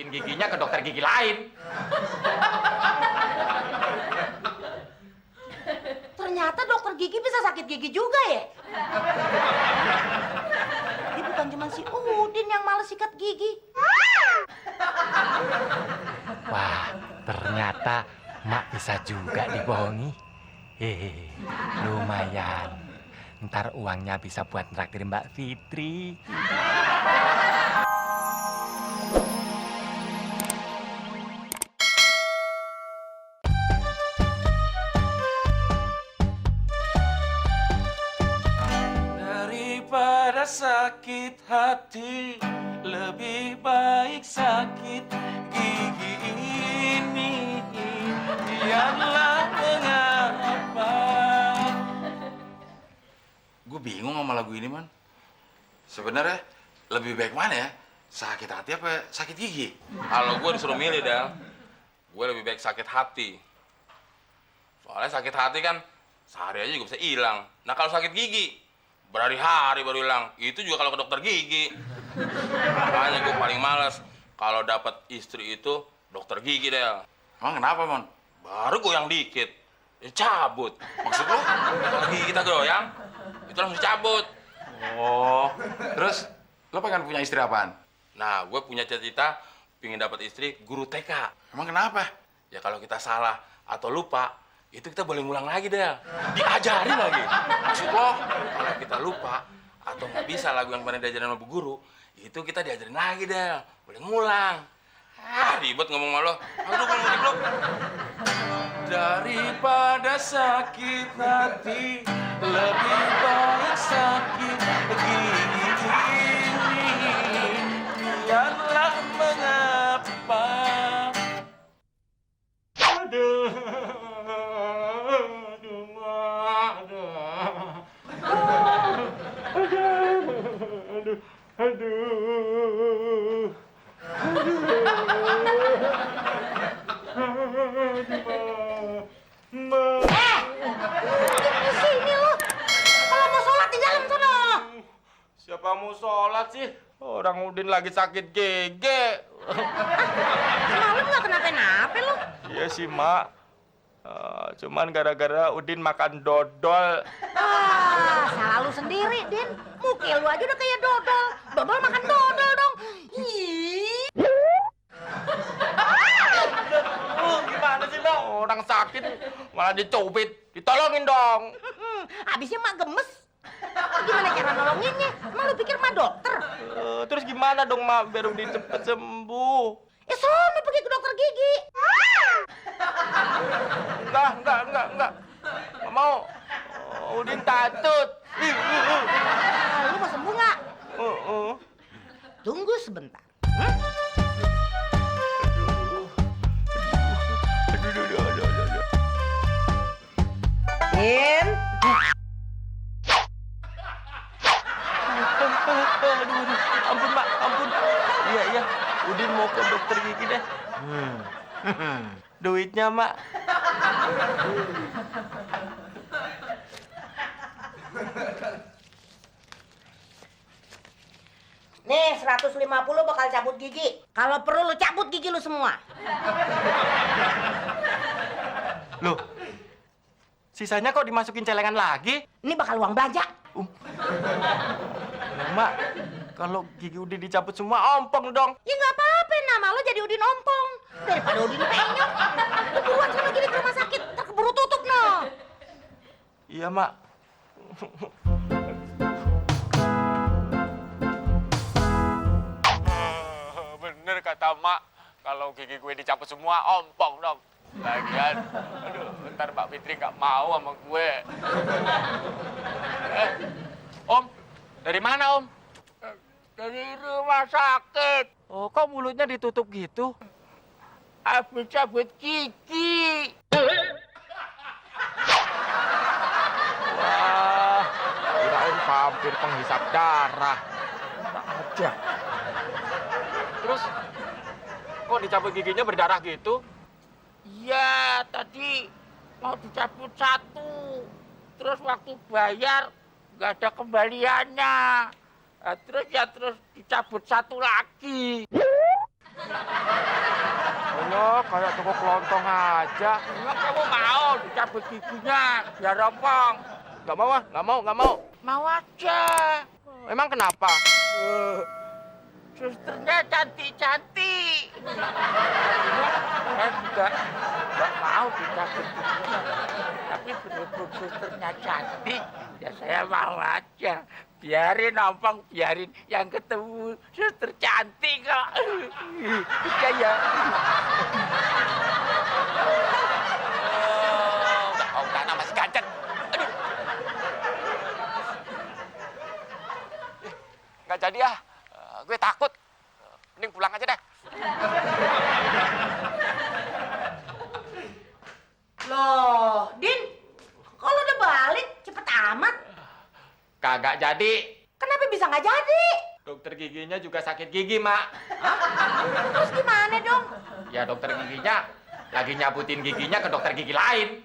masukin giginya ke dokter gigi lain. Ternyata dokter gigi bisa sakit gigi juga ya? Ini bukan cuma si Udin yang males sikat gigi. Wah, ternyata Mak bisa juga dibohongi. Hehehe, lumayan. Ntar uangnya bisa buat traktir Mbak Fitri. Daripada sakit hati, lebih baik sakit gigi ini. Biarlah mengapa. Gue bingung sama lagu ini, Man. Sebenarnya lebih baik mana ya? Sakit hati apa sakit gigi? Kalau gue disuruh milih, Del, gue lebih baik sakit hati. Soalnya sakit hati kan sehari aja juga bisa hilang. Nah kalau sakit gigi, berhari-hari baru hilang. Itu juga kalau ke dokter gigi. Makanya gue paling males kalau dapat istri itu dokter gigi, Del. Emang kenapa, Mon? Baru goyang dikit, cabut. Maksud lo? Kalau gigi kita goyang, itu langsung cabut. Oh, terus lo pengen punya istri apaan? Nah, gue punya cita-cita pengen dapat istri guru TK. Emang kenapa? Ya kalau kita salah atau lupa, itu kita boleh ngulang lagi, Del. Diajarin lagi. Maksud lo, kalau kita lupa atau nggak bisa lagu yang pernah diajarin sama bu guru, itu kita diajarin lagi, Del. Boleh ngulang. Ribet ngomong sama lo. Aduh, belum. Daripada sakit hati, lebih baik sakit gigi ini. Biarlah mengapa. Aduh, Mak, aduh. Di sini lo. Kalau mau sholat di dalam sono. Siapa mau sholat sih? Orang Udin lagi sakit gigi. Semalam nggak kenapa-napa lo. Iya sih, Mak. Cuman gara-gara Udin makan dodol. Salah lu sendiri, Din. Muka lu aja udah kayak dodol. Dodol makan dodol dong. Ih. Gimana sih, dong? Orang sakit malah dicubit. Ditolongin dong. Habisnya mak gemes. Gimana cara nolonginnya? Emang lu pikir mak dokter? Terus gimana dong, Mak? Biar Udin cepet sembuh. Ya sono pergi ke dokter gigi. Enggak. Nggak mau. Udin takut. Lu mau sembuh nggak? Tunggu sebentar. Din. Ampun, Mak, ampun. Iya. Udin mau ke dokter gigi deh. Duitnya, Mak. Nih, 150 bakal cabut gigi. Kalau perlu lu cabut gigi lu semua. Loh, sisanya kok dimasukin celengan lagi? Ini bakal uang belanja. Mak, kalau gigi Udin dicabut semua, ompong dong. Ya nggak apa-apa, nama lo jadi Udin ompong. Daripada Udin penyok. Lu buruan sana gini ke rumah sakit, ntar keburu tutup no. Iya, Mak. Bener kata Mak, kalau gigi gue dicabut semua, ompong dong. Lagian, aduh, ntar Mbak Fitri nggak mau sama gue. Om, dari mana, Om? Dari rumah sakit. Oh, kok mulutnya ditutup gitu? Habis cabut gigi. Wah, kirain vampir penghisap darah. Tak ada. Terus, kok dicabut giginya berdarah gitu? Ya, tadi mau dicabut satu. Terus waktu bayar nggak ada kembaliannya. Nah, terus dicabut satu lagi. Ya, kayak toko kelontong aja. Emang kamu mau dicabut giginya biar ompong? Nggak mau ah, nggak mau. Mau aja. Emang kenapa? Susternya cantik-cantik. Saya juga nggak mau dicabut giginya. Tapi berhubung susternya cantik, ya saya mau aja. Biarin ompong, biarin yang ketemu suster cantik kok. Percaya. Udah nama si Ganjen. Aduh. Nggak jadi ah. Gue takut. Mending pulang aja deh. Loh, Din, kalau udah balik cepet amat. Kagak jadi. Kenapa bisa nggak jadi? Dokter giginya juga sakit gigi, Mak. Terus gimana dong? Ya dokter giginya lagi nyabutin giginya ke dokter gigi lain.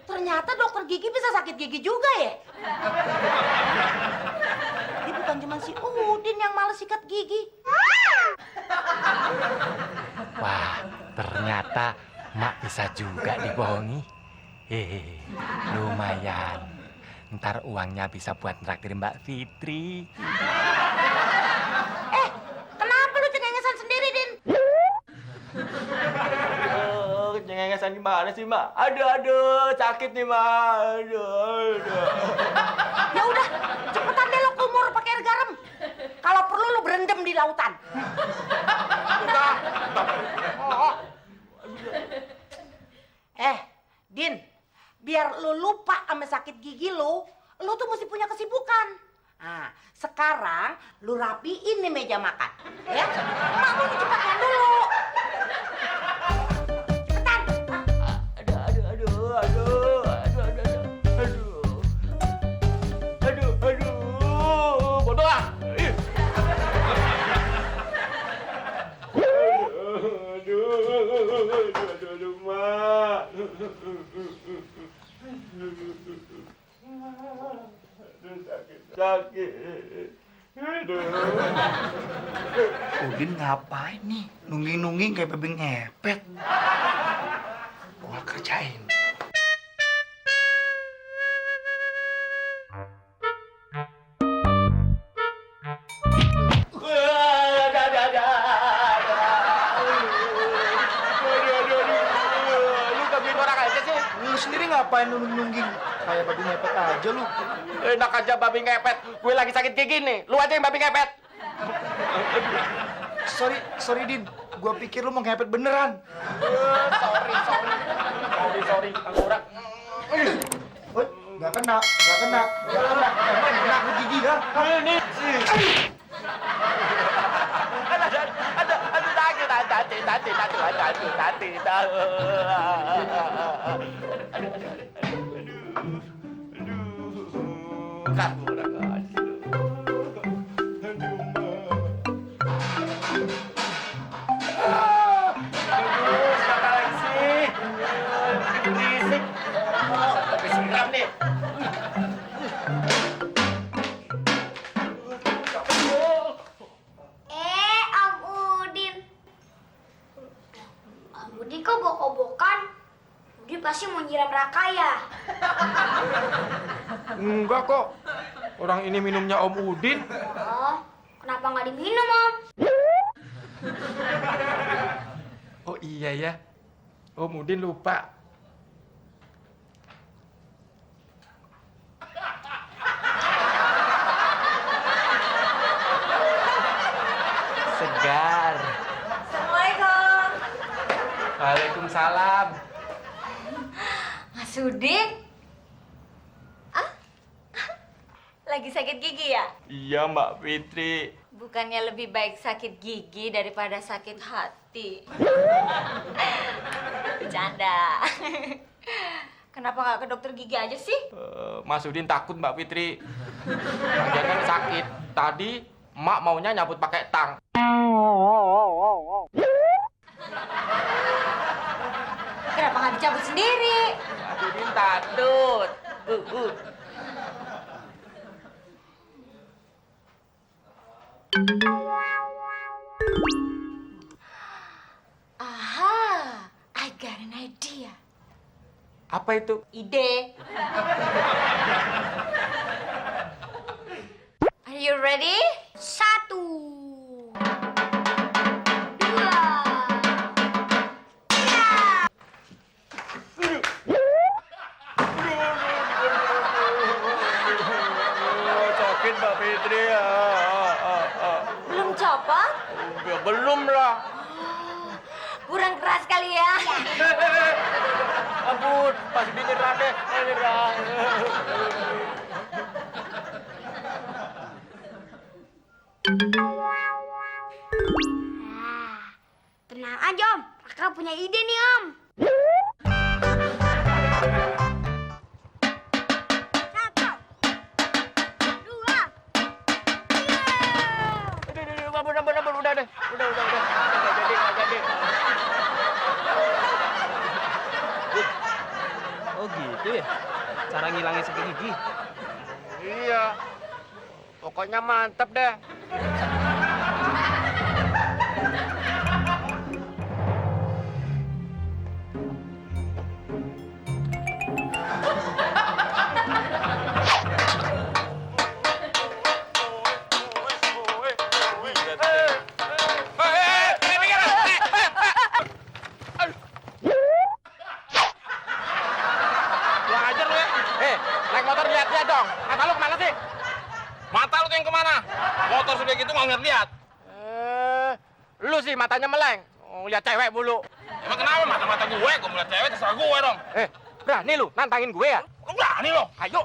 Ternyata dokter gigi bisa sakit gigi juga ya? Jadi bukan cuma si Udin yang males sikat gigi. Wah, ternyata Mak bisa juga dibohongi. Hehehe, lumayan. Ntar uangnya bisa buat traktir Mbak Fitri. Kenapa lu cengengesan sendiri, Din? Cengengesan gimana sih, Mak? Aduh, sakit nih, Mak. Aduh. Ya udah, cepetan deh lo kumur pakai air garam. Kalau perlu lu berendam di lautan. Din, biar lu lupa sama sakit gigi lu tuh mesti punya kesibukan. Nah, sekarang lu rapiin nih meja makan, ya? Mak mau cepetan dulu. Cepetan. Aduh. Bodoh ah. Aduh, Mak. Sakit. Aduh. Udin ngapain nih? Nungging-nungging kayak babi ngepet. Gua kerjain. Lu gangguin orang aja sih. Lu sendiri ngapain nungging-nungging? Kayak babi ngepet aja lu. Enak aja babi ngepet. Gue lagi sakit gigi nih. Lu aja yang babi ngepet. Sorry Din. Gua pikir lu mau ngepet beneran. Sorry. Anggurak. Woi, nggak kena. Emang kena ke gigi dah. Ini. Aduh, sakit. Anggurak. Siapa lagi sih? Berisik. Sampai siram nih. Om Udin. Om Udin kok bok-bokan? Udin pasti mau nyiram Raka ya? Enggak kok. Orang ini minumnya Om Udin. Oh, kenapa nggak diminum, Om? Oh iya ya. Om Udin lupa. Segar. Assalamualaikum. Waalaikumsalam. Mas Udin? Lagi sakit gigi ya? Iya Mbak Fitri. Bukannya lebih baik sakit gigi daripada sakit hati? Bercanda. Kenapa nggak ke dokter gigi aja sih? Mas Udin takut Mbak Fitri. Jangan sakit. Tadi Mak maunya nyabut pakai tang. Kenapa nggak dicabut sendiri? Mas Udin takut. Apa itu? Ide. Are you ready? 1, 2, 3. Sakit Mbak Fitri ya. Belum copot? Ya, belum lah. Kurang keras kali ya. Ampun, masih nyerah deh. Nyerah. Tenang aja Om, Kakak punya ide nih Om. 1, 2, 3. Ampun, udah deh. Udah. Nggak jadi. Oh gitu ya? Cara ngilangin sakit gigi? Iya. Pokoknya mantap deh. Belajar lu ya. Naik motor lihat-lihat dong. Mata lu kemana sih? Mata lu tuh yang kemana? Motor sudah gitu nggak ngeliat. Lu sih matanya meleng. Lihat cewek mulu. Emang kenapa mata-mata gue? Gue melihat cewek terserah gue dong. Berani lu nantangin gue ya? Berani lo. Ayo.